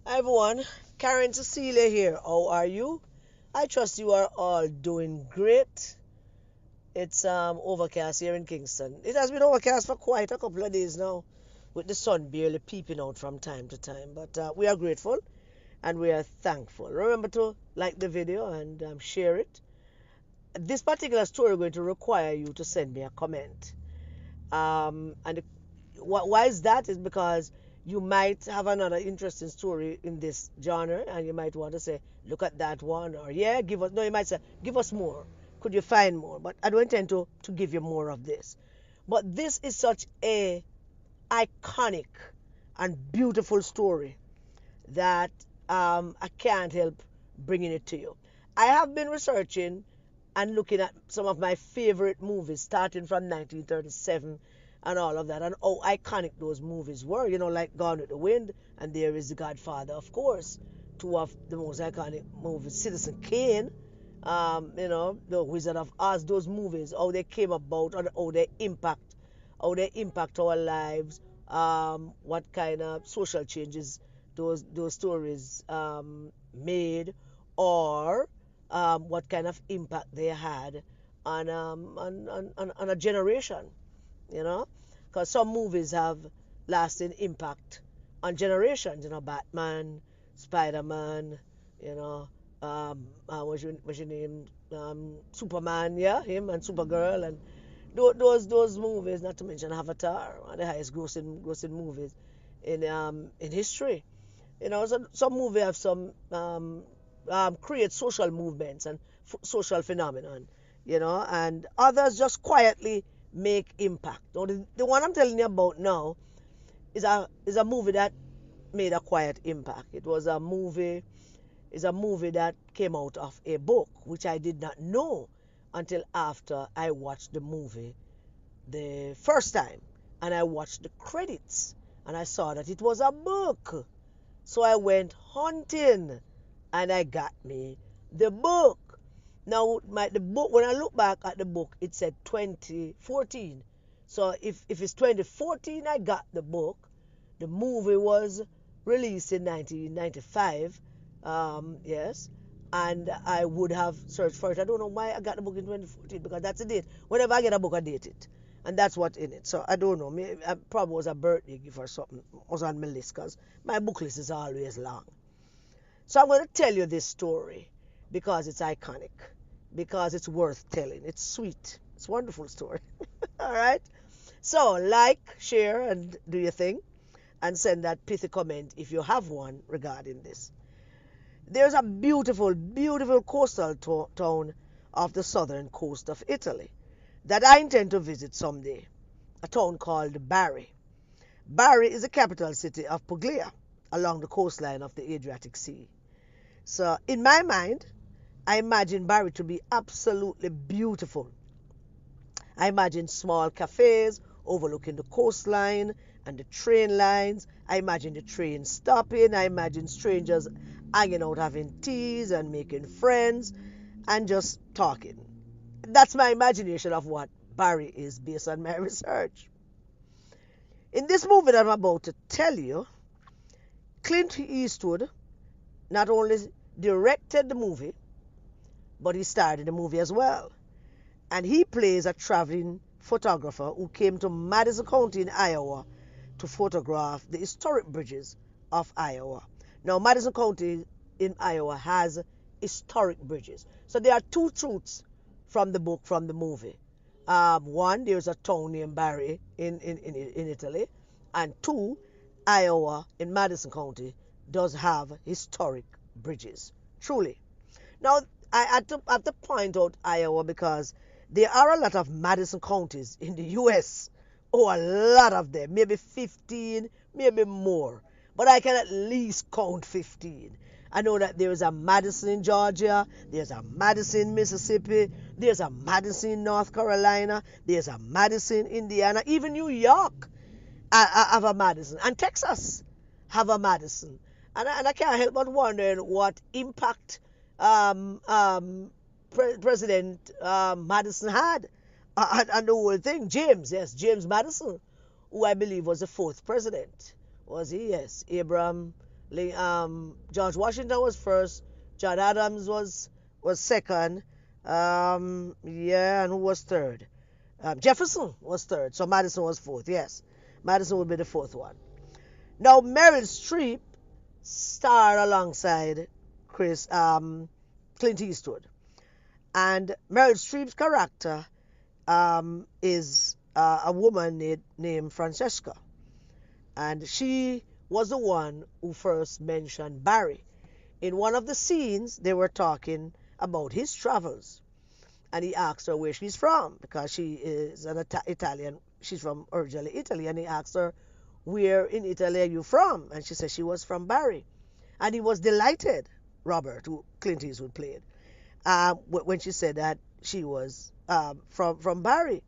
Hi everyone, Karen Cecilia here. How are you? I trust you are all doing great. It's overcast here in Kingston. It has been overcast for quite a couple of days now, with the sun barely peeping out from time to time. But we are grateful and we are thankful. Remember to like the video and share it. This particular story is going to require you to send me a comment. And why is that? Is because you might have another interesting story in this genre, and you might want to say, look at that one, or yeah, give us. No, you might say, give us more. Could you find more? But I don't intend to give you more of this. But this is such a iconic and beautiful story that I can't help bringing it to you. I have been researching and looking at some of my favorite movies, starting from 1937 and all of that, and how iconic those movies were. Like Gone with the Wind, and there is The Godfather, of course. Two of the most iconic movies, Citizen Kane, The Wizard of Oz. Those movies, how they came about, and how they impact our lives, what kind of social changes those stories made, or what kind of impact they had on a generation, you know, because some movies have lasting impact on generations. Batman, Spider-Man, you know, what's your name, Superman, yeah, him and Supergirl, and those movies, not to mention Avatar, one of the highest grossing movies in history. Some movie have some create social movements and social phenomenon, and others just quietly make impact. Now, the one I'm telling you about now is a movie that made a quiet impact. It was a movie is a movie that came out of a book, which I did not know until after I watched the movie the first time, and I watched the credits, and I saw that it was a book. So I went hunting, and I got me the book. Now, the book, when I look back at the book, it said 2014. So if it's 2014, I got the book. The movie was released in 1995. Yes. And I would have searched for it. I don't know why I got the book in 2014, because that's the date. Whenever I get a book, I date it. And that's what's in it. So I don't know. Maybe I probably was a birthday gift or something. Was on my list, because my book list is always long. So I'm going to tell you this story because it's iconic, because it's worth telling. It's sweet. It's a wonderful story. All right. So like, share, and do your thing, and send that pithy comment if you have one regarding this. There's a beautiful, beautiful coastal town off the southern coast of Italy that I intend to visit someday, a town called Bari. Bari is the capital city of Puglia, along the coastline of the Adriatic Sea. So in my mind, I imagine Bari to be absolutely beautiful. I imagine small cafes overlooking the coastline and the train lines. I imagine the train stopping. I imagine strangers hanging out, having teas and making friends and just talking. That's my imagination of what Bari is based on my research. In this movie that I'm about to tell you, Clint Eastwood not only directed the movie, but he starred in the movie as well. And he plays a traveling photographer who came to Madison County in Iowa to photograph the historic bridges of Iowa. Now, Madison County in Iowa has historic bridges. So there are two truths from the book, from the movie. One, there's a town named Bari in Italy. And two, Iowa in Madison County does have historic bridges. Truly. Now, I have to point out Iowa because there are a lot of Madison counties in the U.S. Oh, a lot of them. Maybe 15, maybe more. But I can at least count 15. I know that there is a Madison in Georgia. There's a Madison in Mississippi. There's a Madison in North Carolina. There's a Madison in Indiana. Even New York have a Madison. And Texas have a Madison. And I can't help but wondering what impact President Madison had on the whole thing. James Madison, who I believe was the fourth president. Was he? Yes. Abraham George Washington was first. John Adams was second. Yeah, and who was third? Jefferson was third. So Madison was fourth. Yes, Madison would be the fourth one. Now Meryl Streep starred alongside Clint Eastwood, and Meryl Streep's character is a woman named Francesca, and she was the one who first mentioned Barry. In one of the scenes, they were talking about his travels, and he asked her where she's from because she is an Italian. She's from originally Italy, and he asked her, "Where in Italy are you from?" And she said she was from Barry, and he was delighted. Robert, who Clint Eastwood played, when she said that she was from Barry,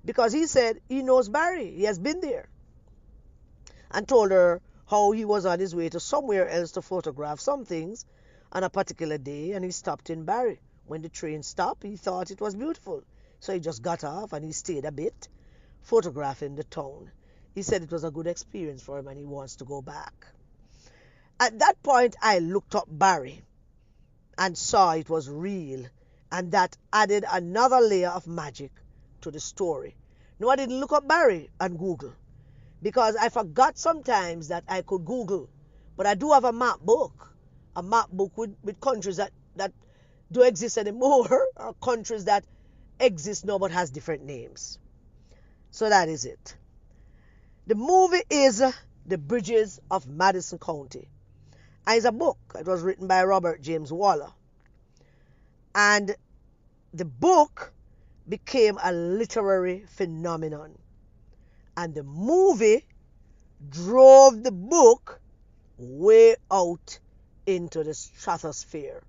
because he said he knows Barry. He has been there, and told her how he was on his way to somewhere else to photograph some things on a particular day, and he stopped in Barry. When the train stopped, he thought it was beautiful, so he just got off and he stayed a bit photographing the town. He said it was a good experience for him and he wants to go back. At that point, I looked up Barry and saw it was real, and that added another layer of magic to the story. No, I didn't look up Barry on Google, because I forgot sometimes that I could Google. But I do have a map book with countries that do exist anymore, or countries that exist now but has different names. So that is it. The movie is The Bridges of Madison County. And it's a book. It was written by Robert James Waller. And the book became a literary phenomenon. And the movie drove the book way out into the stratosphere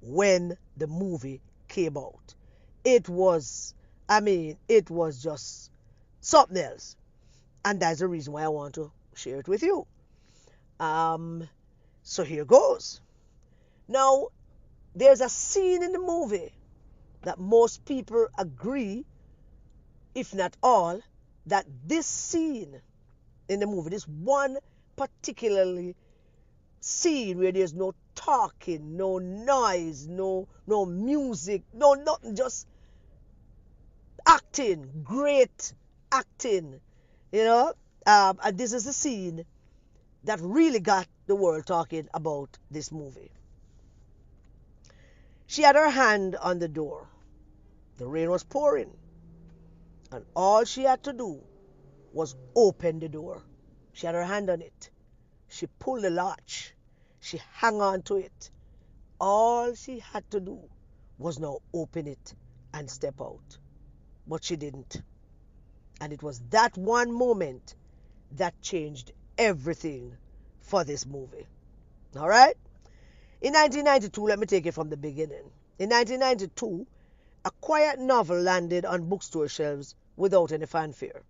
when the movie came out. It was just something else. And that's the reason why I want to share it with you. So here goes. Now, there's a scene in the movie that most people agree, if not all, that this scene in the movie, this one particularly scene where there's no talking, no noise, no music, no nothing, just acting, great acting, and this is the scene that really got the world talking about this movie. She had her hand on the door. The rain was pouring, and all she had to do was open the door. She had her hand on it. She pulled the latch. She hung on to it. All she had to do was now open it and step out. But she didn't. And it was that one moment that changed everything for this movie. All right? In 1992, let me take it from the beginning. In 1992, a quiet novel landed on bookstore shelves without any fanfare.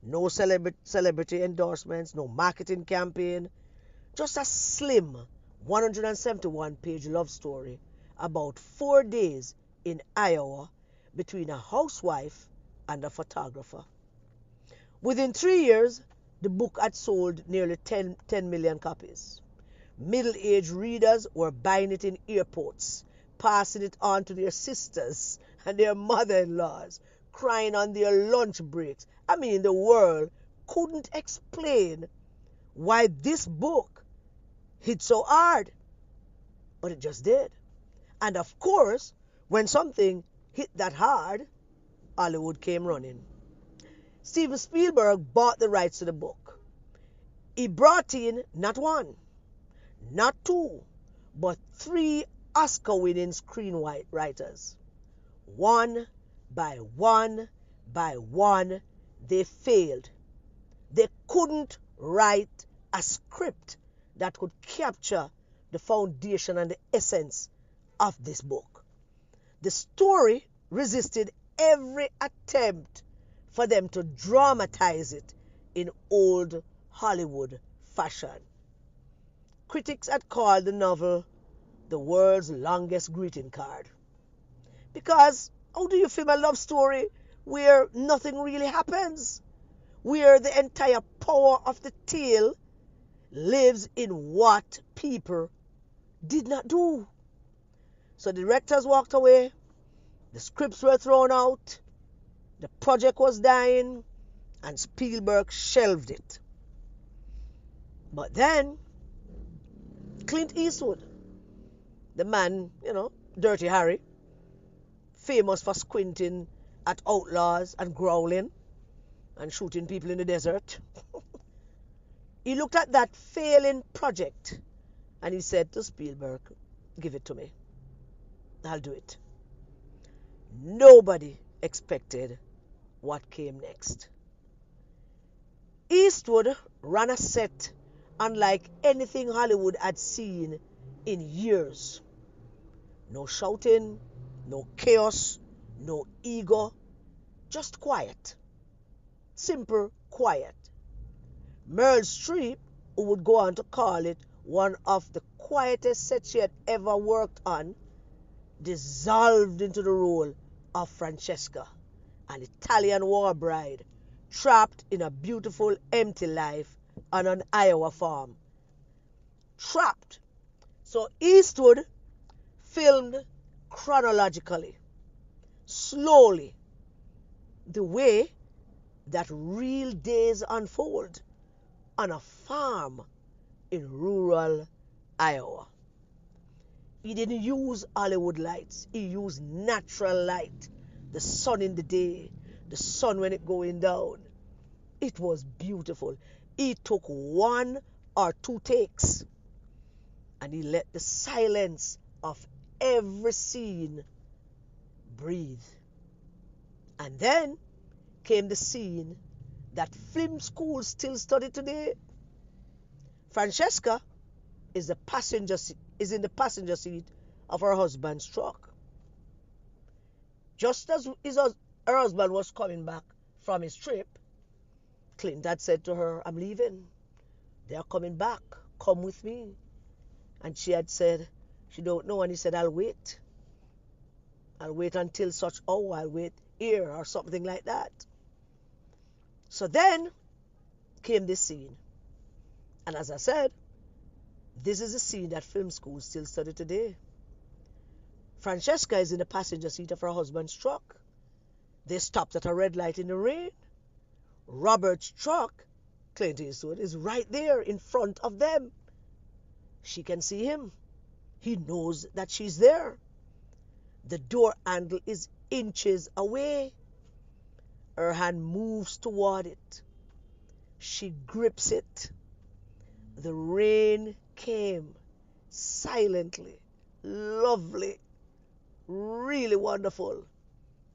No celebrity endorsements, no marketing campaign, just a slim 171-page love story about 4 days in Iowa between a housewife and a photographer. Within 3 years, the book had sold nearly 10 million copies. Middle-aged readers were buying it in airports, passing it on to their sisters and their mother-in-laws, crying on their lunch breaks. The world couldn't explain why this book hit so hard, but it just did. And of course, when something hit that hard, Hollywood came running. Steven Spielberg bought the rights to the book. He brought in not one, not two, but 3 Oscar-winning screenwriters. One by one by one, they failed. They couldn't write a script that could capture the foundation and the essence of this book. The story resisted every attempt for them to dramatize it in old Hollywood fashion. Critics had called the novel the world's longest greeting card. Because how do you film a love story where nothing really happens? Where the entire power of the tale lives in what people did not do. So the directors walked away, the scripts were thrown out, the project was dying, and Spielberg shelved it. But then, Clint Eastwood, the man, Dirty Harry, famous for squinting at outlaws and growling and shooting people in the desert, he looked at that failing project and he said to Spielberg, give it to me. I'll do it. Nobody expected what came next. Eastwood ran a set unlike anything Hollywood had seen in years. No shouting, no chaos, no ego, just quiet. Simple quiet. Meryl Streep, who would go on to call it one of the quietest sets she had ever worked on, dissolved into the role of Francesca, an Italian war bride trapped in a beautiful empty life on an Iowa farm. Trapped. So Eastwood filmed chronologically, slowly, the way that real days unfold on a farm in rural Iowa. He didn't use Hollywood lights. He used natural light. The sun in the day, the sun when it going down. It was beautiful. He took 1 or 2 takes and he let the silence of every scene breathe. And then came the scene that film schools still study today. Francesca is in the passenger seat of her husband's truck. Just as her husband was coming back from his trip, Clint had said to her, I'm leaving. They are coming back. Come with me. And she had said, she don't know. And he said, I'll wait. I'll wait until such hour. I'll wait here or something like that. So then came this scene. And as I said, this is a scene that film schools still study today. Francesca is in the passenger seat of her husband's truck. They stopped at a red light in the rain. Robert's truck, Clint Eastwood, is right there in front of them. She can see him. He knows that she's there. The door handle is inches away. Her hand moves toward it. She grips it. The rain came silently, lovely, really wonderful,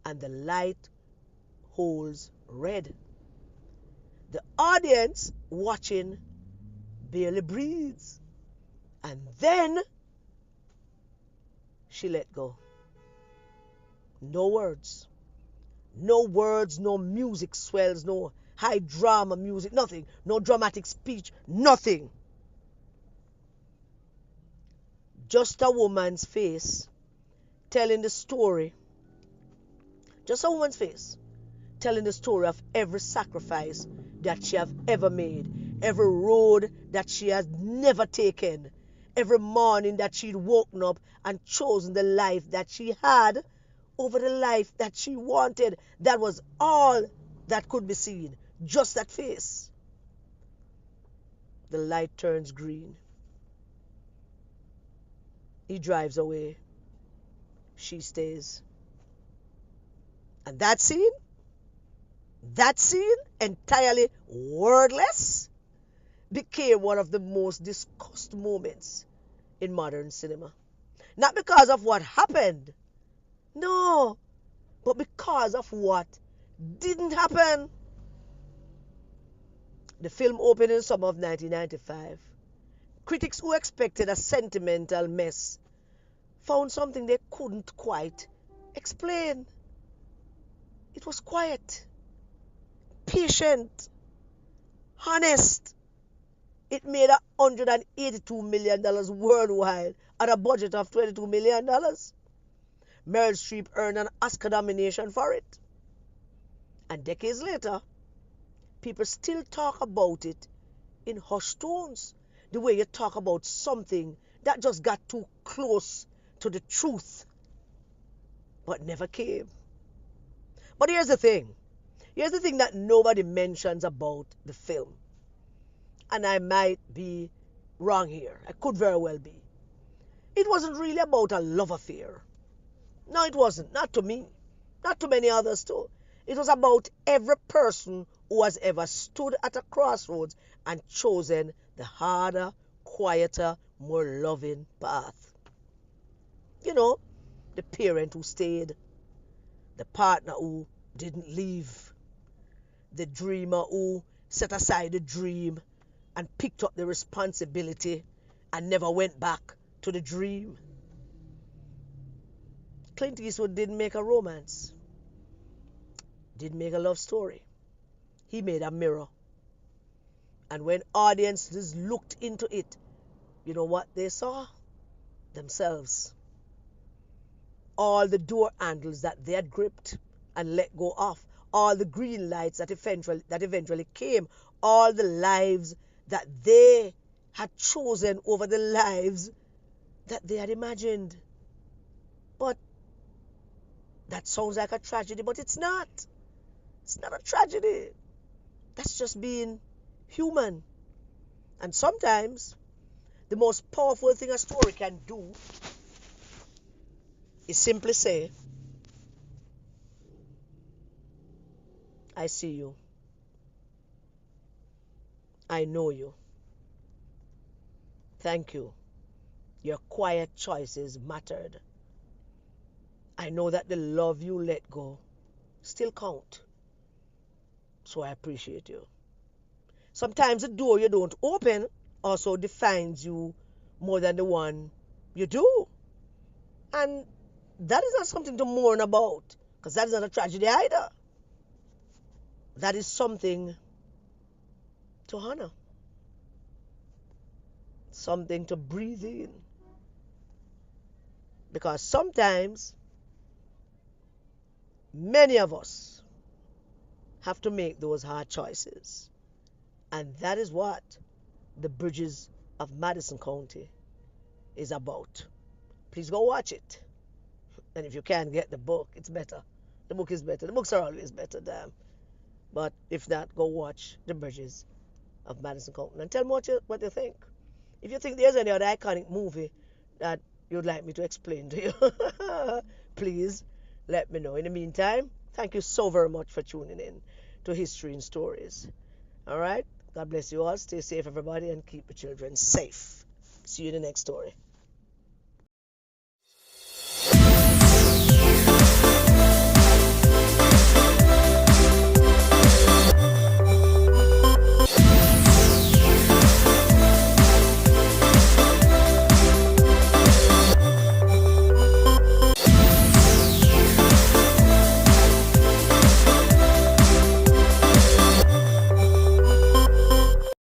and the light holds red. The audience watching barely breathes. And then she let go. No words. No words, no music swells, no high drama music, nothing. No dramatic speech, nothing. Just a woman's face telling the story. Just a woman's face telling the story of every sacrifice that she has ever made, every road that she has never taken, every morning that she'd woken up and chosen the life that she had over the life that she wanted. That was all that could be seen, just that face. The light turns green. He drives away. She stays. And that scene, entirely wordless, became one of the most discussed moments in modern cinema. Not because of what happened, no, but because of what didn't happen. The film opened in summer of 1995. Critics who expected a sentimental mess found something they couldn't quite explain. It was quiet, patient, honest. It made $182 million worldwide at a budget of $22 million. Meryl Streep earned an Oscar nomination for it. And decades later, people still talk about it in hushed tones. the way you talk about something that just got too close to the truth, but never came. But here's the thing. Here's the thing that nobody mentions about the film. And I might be wrong here. I could very well be. It wasn't really about a love affair. No, it wasn't. Not to me. Not to many others too. It was about every person who has ever stood at a crossroads and chosen the harder, quieter, more loving path. You know, the parent who stayed, the partner who didn't leave, the dreamer who set aside the dream and picked up the responsibility and never went back to the dream. Clint Eastwood didn't make a romance, didn't make a love story. He made a mirror. And when audiences looked into it, you know what they saw? Themselves. All the door handles that they had gripped and let go of, all the green lights that eventually came, all the lives that they had chosen over the lives that they had imagined. But that sounds like a tragedy, but it's not. It's not a tragedy. That's just being human. And sometimes the most powerful thing a story can do is simply say, I see you. I know you. Thank you. Your quiet choices mattered. I know that the love you let go still count. So I appreciate you. Sometimes the door you don't open also defines you more than the one you do. And that is not something to mourn about, because that is not a tragedy either. That is something to honor, something to breathe in. Because sometimes many of us have to make those hard choices. And that is what the Bridges of Madison County is about. Please go watch it. And if you can't get the book, it's better. The book is better. The books are always better, damn. But if not, go watch The Bridges of Madison County and tell me what you think. If you think there's any other iconic movie that you'd like me to explain to you, please let me know. In the meantime, thank you so very much for tuning in to History and Stories. All right? God bless you all. Stay safe, everybody, and keep the children safe. See you in the next story.